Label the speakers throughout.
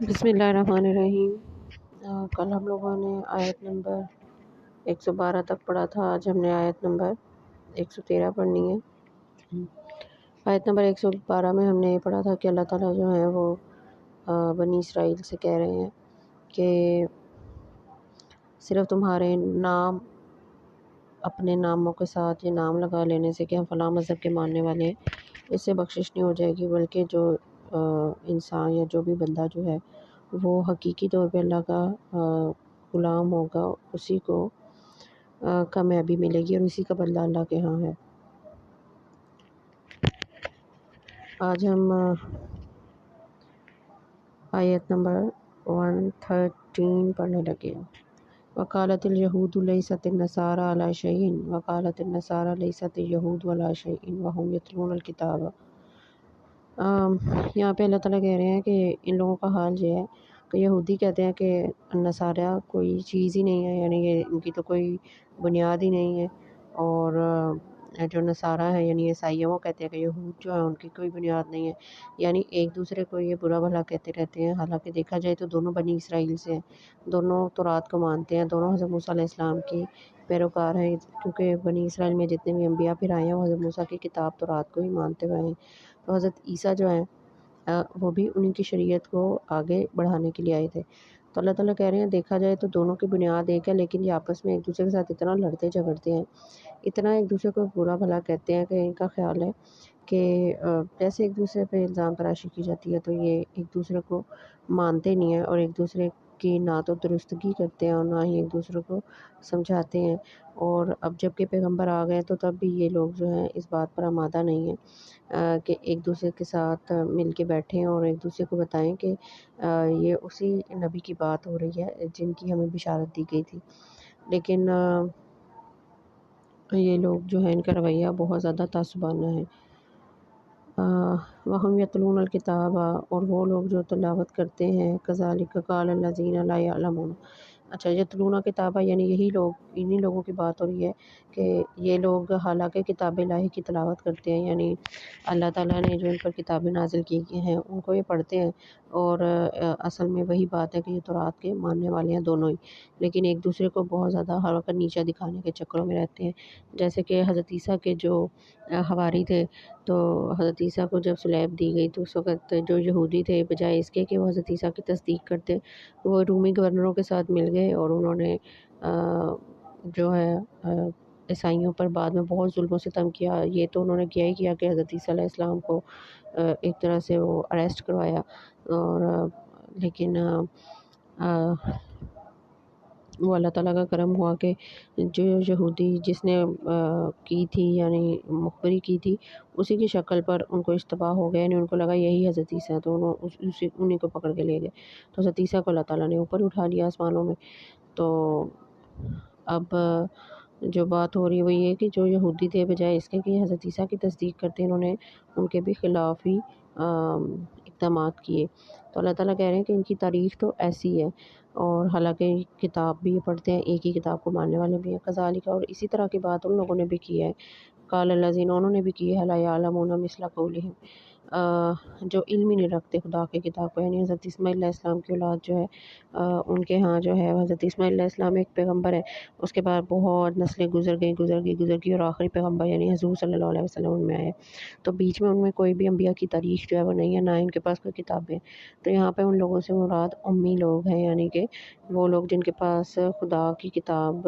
Speaker 1: بسم اللہ الرحمن الرحیم۔ کل ہم لوگوں نے آیت نمبر 112 تک پڑھا تھا۔ آج ہم نے آیت نمبر 113 پڑھنی ہے۔ آیت نمبر 112 میں ہم نے یہ پڑھا تھا کہ اللہ تعالیٰ جو ہیں وہ بنی اسرائیل سے کہہ رہے ہیں کہ صرف تمہارے نام اپنے ناموں کے ساتھ یہ نام لگا لینے سے کہ ہم فلاں مذہب کے ماننے والے ہیں، اس سے بخشش نہیں ہو جائے گی، بلکہ جو انسان یا جو بھی بندہ جو ہے وہ حقیقی طور پہ اللہ کا غلام ہوگا، اسی کو کامیابی ملے گی اور اسی کا بدلہ اللہ کے ہاں ہے۔ آج ہم آیت نمبر 113 پڑھنے لگے ہیں۔ وقالت اليہود لیست النصارى علی شیء وقالت النصارى لیست اليہود علی شیء وهم یتلون الکتاب۔ یہاں پہ اللہ تعالیٰ کہہ رہے ہیں کہ ان لوگوں کا حال یہ ہے کہ یہودی کہتے ہیں کہ نصاریٰ کوئی چیز ہی نہیں ہے، یعنی یہ ان کی تو کوئی بنیاد ہی نہیں ہے، اور جو نصاریٰ ہیں یعنی عیسائی وہ کہتے ہیں کہ یہود جو ہیں ان کی کوئی بنیاد نہیں ہے، یعنی ایک دوسرے کو یہ برا بھلا کہتے رہتے ہیں۔ حالانکہ دیکھا جائے تو دونوں بنی اسرائیل سے ہیں، دونوں تورات کو مانتے ہیں، دونوں حضرت موسیٰ علیہ السلام کی پیروکار ہیں، کیونکہ بنی اسرائیل میں جتنے بھی انبیاء پھر آئے ہیں وہ حضرت موسیٰ کی کتاب تورات کو ہی مانتے ہوئے ہیں۔ تو حضرت عیسیٰ جو ہیں وہ بھی انہیں کی شریعت کو آگے بڑھانے کے لیے آئے تھے۔ تو اللہ تعالیٰ کہہ رہے ہیں دیکھا جائے تو دونوں کی بنیاد ایک ہے، لیکن یہ آپس میں ایک دوسرے کے ساتھ اتنا لڑتے جھگڑتے ہیں، اتنا ایک دوسرے کو برا بھلا کہتے ہیں کہ ان کا خیال ہے کہ جیسے ایک دوسرے پہ الزام تراشی کی جاتی ہے تو یہ ایک دوسرے کو مانتے نہیں ہیں، اور ایک دوسرے کی نہ تو درستگی کرتے ہیں اور نہ ہی ایک دوسرے کو سمجھاتے ہیں۔ اور اب جب کہ پیغمبر آ گئے تو تب بھی یہ لوگ جو ہیں اس بات پر آمادہ نہیں ہیں کہ ایک دوسرے کے ساتھ مل کے بیٹھیں اور ایک دوسرے کو بتائیں کہ یہ اسی نبی کی بات ہو رہی ہے جن کی ہمیں بشارت دی گئی تھی۔ لیکن یہ لوگ جو ہیں ان کا رویہ بہت زیادہ تعصبانہ ہے۔ وَهُمْ يَتْلُونَ الْكِتَابَ، اور وہ لوگ جو تلاوت کرتے ہیں، كَذَلِكَ قَالَ الَّذِينَ لَا يَعْلَمُونَ۔ اچھا، یتلون کتابہ یعنی یہی لوگ، انہی لوگوں کی بات ہو رہی ہے کہ یہ لوگ حالانکہ کتاب الہی کی تلاوت کرتے ہیں، یعنی اللہ تعالیٰ نے جو ان پر کتابیں نازل کی ہیں ان کو یہ پڑھتے ہیں، اور اصل میں وہی بات ہے کہ یہ تورات کے ماننے والے ہیں دونوں ہی، لیکن ایک دوسرے کو بہت زیادہ حقیر نیچا دکھانے کے چکروں میں رہتے ہیں۔ جیسے کہ حضرت عیسیٰ کے جو حواری تھے، تو حضرت عیسیٰ کو جب صلیب دی گئی تو اس وقت جو یہودی تھے بجائے اس کے کہ وہ حضرت عیسیٰ کی تصدیق کرتے، وہ رومی گورنروں کے ساتھ مل گئے اور انہوں نے جو ہے عیسائیوں پر بعد میں بہت ظلم و ستم کیا۔ یہ تو انہوں نے کیا ہی کیا کہ حضرت عیسیٰ علیہ السلام کو ایک طرح سے وہ اریسٹ کروایا، اور لیکن وہ اللہ تعالیٰ کا کرم ہوا کہ جو یہودی جس نے کی تھی یعنی مخبری کی تھی اسی کی شکل پر ان کو اشتباہ ہو گیا، یعنی ان کو لگا یہی حضرت عیسیٰ، تو انہیں کو پکڑ کے لے گئے، تو حضرت عیسیٰ کو اللہ تعالیٰ نے اوپر اٹھا لیا آسمانوں میں۔ تو اب جو بات ہو رہی ہے وہ یہ کہ جو یہودی تھے بجائے اس کے کہ حضرت عیسیٰ کی تصدیق کرتے انہوں نے ان کے بھی خلاف ہی اقدامات کیے۔ تو اللہ تعالیٰ کہہ رہے ہیں کہ ان کی تاریخ تو ایسی ہے، اور حالانکہ کتاب بھی پڑھتے ہیں، ایک ہی کتاب کو ماننے والے بھی ہیں، کذالک، اور اسی طرح کی بات ان لوگوں نے بھی کی ہے، قال الذین، انہوں نے بھی کی ہے، لا یعلمون مثل قولہم، جو علم ہی نہیں رکھتے خدا کی کتاب کو، یعنی حضرت اسماعیل علیہ السلام کی اولاد جو ہے ان کے ہاں جو ہے حضرت اسماعیل علیہ السلام ایک پیغمبر ہے، اس کے بعد بہت نسلیں گزر گئی اور آخری پیغمبر یعنی حضور صلی اللہ علیہ وسلم ان میں آئے، تو بیچ میں ان میں کوئی بھی انبیاء کی تاریخ جو ہے وہ نہیں ہے، نہ ان کے پاس کوئی کتابیں۔ تو یہاں پہ ان لوگوں سے مراد امی لوگ ہیں، یعنی کہ وہ لوگ جن کے پاس خدا کی کتاب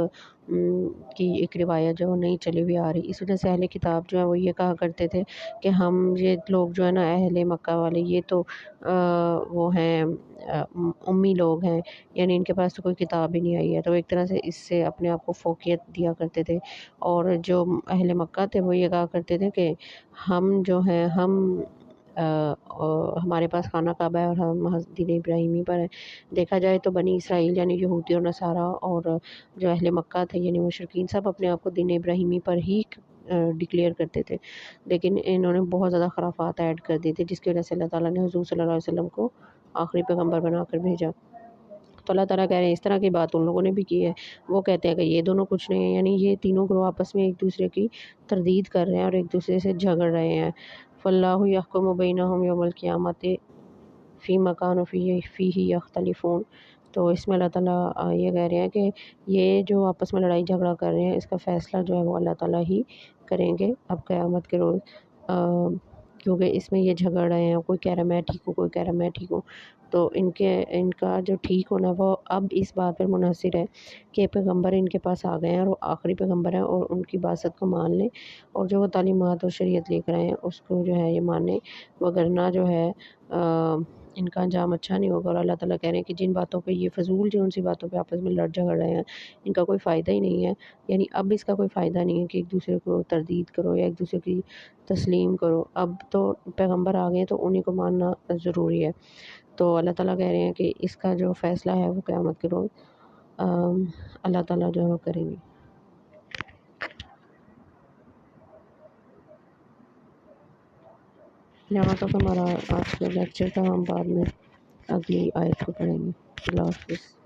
Speaker 1: کی ایک روایت جو نہیں چلی ہوئی آ رہی، اس وجہ سے اہل کتاب جو ہے وہ یہ کہا کرتے تھے کہ ہم یہ لوگ جو ہے نا اہل مکہ والے یہ تو وہ ہیں امی لوگ ہیں، یعنی ان کے پاس تو کوئی کتاب ہی نہیں آئی ہے، تو ایک طرح سے اس سے اپنے آپ کو فوقیت دیا کرتے تھے۔ اور جو اہل مکہ تھے وہ یہ کہا کرتے تھے کہ ہم جو ہیں ہمارے پاس خانہ کعبہ ہے اور ہم دین ابراہیمی پر ہیں۔ دیکھا جائے تو بنی اسرائیل یعنی یہودی اور نصارہ اور جو اہل مکہ تھے یعنی مشرکین سب اپنے آپ کو دین ابراہیمی پر ہی ڈکلیئر کرتے تھے، لیکن انہوں نے بہت زیادہ خرافات ایڈ کر دی تھی، جس کی وجہ سے اللہ تعالیٰ نے حضور صلی اللہ علیہ وسلم کو آخری پیغمبر بنا کر بھیجا۔ تو اللہ تعالیٰ کہہ رہے ہیں اس طرح کی بات ان لوگوں نے بھی کی ہے، وہ کہتے ہیں کہ یہ دونوں کچھ نہیں ہیں، یعنی یہ تینوں گروہ آپس میں ایک دوسرے کی تردید کر رہے ہیں اور ایک دوسرے سے جھگڑ رہے ہیں۔ فاللہ یحکم بینہم یوم القیامت فی مکان و فی ہی یختلفون. تو اس میں اللہ تعالیٰ یہ کہہ رہے ہیں کہ یہ جو آپس میں لڑائی جھگڑا کر رہے ہیں اس کا فیصلہ جو ہے وہ اللہ تعالیٰ ہی کریں گے اب قیامت کے روز. کیونکہ اس میں یہ جھگڑ رہے ہیں، کوئی کہہ رہا ہے میں ٹھیک ہوں، کوئی کہہ رہا ہے میں ٹھیک ہوں. تو ان کا جو ٹھیک ہونا وہ اب اس بات پر منحصر ہے کہ پیغمبر ان کے پاس آ گئے ہیں اور وہ آخری پیغمبر ہیں، اور ان کی بات کو مان لیں اور جو وہ تعلیمات اور شریعت لے کر آئے ہیں اس کو جو ہے یہ مانیں، وگرنہ جو ہے ان کا انجام اچھا نہیں ہوگا. اور اللہ تعالیٰ کہہ رہے ہیں کہ جن باتوں پہ یہ فضول جو ان سی باتوں پہ آپس میں لڑ جھگڑ رہے ہیں ان کا کوئی فائدہ ہی نہیں ہے. یعنی اب اس کا کوئی فائدہ نہیں ہے کہ ایک دوسرے کو تردید کرو یا ایک دوسرے کی تسلیم کرو. اب تو پیغمبر آ گئے ہیں تو انہیں کو ماننا ضروری ہے. تو اللہ تعالیٰ کہہ رہے ہیں کہ اس کا جو فیصلہ ہے وہ قیامت کے روز اللہ تعالیٰ جو ہے وہ کریں گے. یہاں تک ہمارا آج کا لیکچر تھا، ہم بعد میں اگلی آیت کو پڑھیں گے. اللہ حافظ.